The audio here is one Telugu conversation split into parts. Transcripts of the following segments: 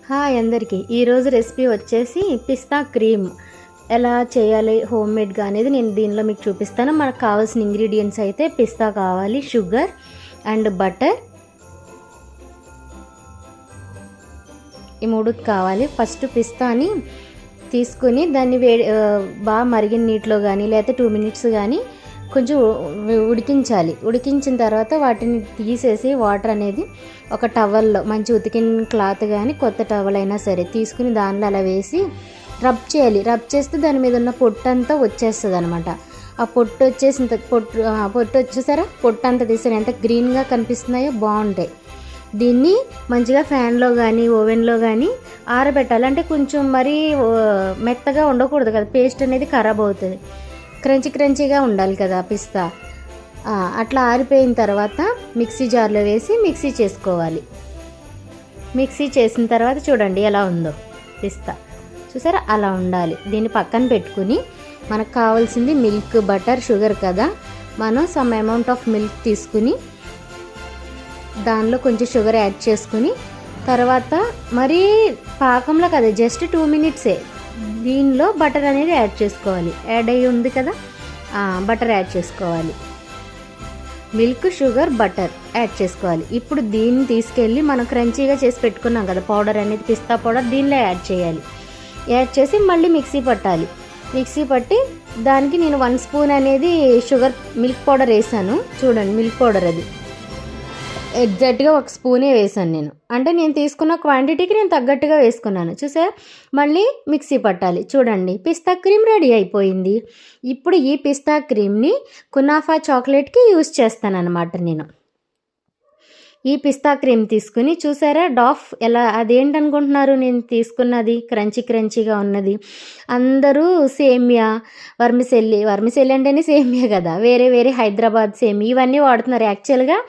హాయ్ అందరికీ. ఈరోజు రెసిపీ వచ్చేసి పిస్తా క్రీమ్ ఎలా చేయాలి హోమ్ మేడ్గా అనేది నేను దీనిలో మీకు చూపిస్తాను. మనకు కావాల్సిన ఇంగ్రీడియంట్స్ అయితే పిస్తా కావాలి, షుగర్ అండ్ బటర్, ఈ మూడు కావాలి. ఫస్ట్ పిస్తాని తీసుకుని దాన్ని బాగా మరిగిన నీటిలో కానీ లేకపోతే 2 minutes కానీ కొంచెం ఉడికించాలి. ఉడికించిన తర్వాత వాటిని తీసేసి వాటర్ అనేది ఒక టవల్లో, మంచి ఉతికిన క్లాత్ కానీ కొత్త టవల్ అయినా సరే తీసుకుని దానిలో అలా వేసి రబ్ చేయాలి. రబ్ చేస్తే దాని మీద ఉన్న పొట్టు అంతా వచ్చేస్తుంది అనమాట. ఆ పొట్టు వచ్చేసిన పొట్టు వచ్చేసారా, పొట్టు అంతా తీసారు. ఎంత గ్రీన్గా కనిపిస్తున్నాయో బాగుంటాయి. దీన్ని మంచిగా ఫ్యాన్లో కానీ ఓవెన్లో కానీ ఆరబెట్టాలి. అంటే కొంచెం మరీ మెత్తగా ఉండకూడదు కదా, పేస్ట్ అనేది ఖరాబ్ అవుతుంది. క్రంచీగా ఉండాలి కదా పిస్తా. అట్లా ఆరిపోయిన తర్వాత మిక్సీ జార్లో వేసి మిక్సీ చేసుకోవాలి. మిక్సీ చేసిన తర్వాత చూడండి ఎలా ఉందో పిస్తా, చూసారా అలా ఉండాలి. దీన్ని పక్కన పెట్టుకుని మనకు కావాల్సింది మిల్క్, బటర్, షుగర్ కదా. మనం సమ్ అమౌంట్ ఆఫ్ మిల్క్ తీసుకుని దానిలో కొంచెం షుగర్ యాడ్ చేసుకుని తర్వాత మరీ పాకంలో కదా, జస్ట్ 2 minutes దీనిలో బటర్ అనేది యాడ్ చేసుకోవాలి. యాడ్ అయ్యి ఉంది కదా, బటర్ యాడ్ చేసుకోవాలి. మిల్క్, షుగర్, బటర్ యాడ్ చేసుకోవాలి. ఇప్పుడు దీన్ని తీసుకెళ్ళి మనం క్రంచీగా చేసి పెట్టుకున్నాం కదా పౌడర్ అనేది, పిస్తా పౌడర్, దీనిలో యాడ్ చేయాలి. యాడ్ చేసి మళ్ళీ మిక్సీ పట్టాలి. మిక్సీ పట్టి దానికి నేను 1 spoon అనేది మిల్క్ పౌడర్ వేసాను. చూడండి మిల్క్ పౌడర్ అది ఎగ్జాక్ట్గా 1 spoon వేసాను నేను. అంటే నేను తీసుకున్న క్వాంటిటీకి నేను తగ్గట్టుగా వేసుకున్నాను. చూసా, మళ్ళీ మిక్సీ పట్టాలి. చూడండి పిస్తా క్రీమ్ రెడీ అయిపోయింది. ఇప్పుడు ఈ పిస్తా క్రీమ్ని కునాఫా చాక్లెట్కి యూజ్ చేస్తాను అనమాట నేను. ఈ పిస్తా క్రీమ్ తీసుకుని చూసారా డాఫ్ ఎలా, అదేంటనుకుంటున్నారు నేను తీసుకున్నది, క్రంచీగా ఉన్నది. అందరూ సేమియా, వర్మిసెల్లి అంటేనే సేమియా కదా, వేరే హైదరాబాద్ సేమియా ఇవన్నీ వాడుతున్నారు. యాక్చువల్గా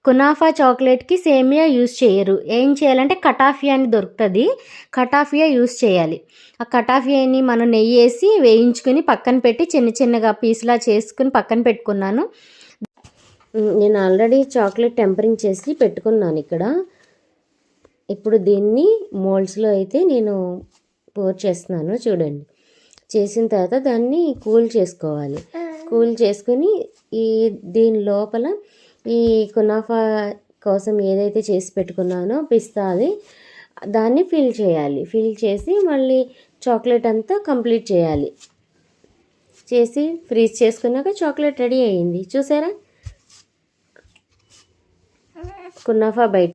కునాఫా చాక్లెట్కి సేమియా యూజ్ చేయరు. ఏం చేయాలంటే కటాఫియా అని దొరుకుతుంది, కటాఫియా యూజ్ చేయాలి. ఆ కటాఫియాని మనం నెయ్యి వేసి వేయించుకుని పక్కన పెట్టి చిన్నగా పీస్లా చేసుకుని పక్కన పెట్టుకున్నాను. నేను ఆల్రెడీ చాక్లెట్ టెంపరింగ్ చేసి పెట్టుకున్నాను ఇక్కడ. ఇప్పుడు దీన్ని మోల్డ్స్లో అయితే నేను పోర్ చేస్తున్నాను. చూడండి, చేసిన తర్వాత దాన్ని కూల్ చేసుకోవాలి. కూల్ చేసుకుని దీని లోపల ఈ కునాఫా కోసం ఏదైతే చేసి పెట్టుకున్నానో పిస్తా దాన్ని ఫిల్ చేయాలి. ఫిల్ చేసి మళ్ళీ చాక్లెట్ అంతా కంప్లీట్ చేయాలి. చేసి ఫ్రీజ్ చేసుకున్నాక చాక్లెట్ రెడీ అయ్యింది. చూసారా కునాఫా బయట.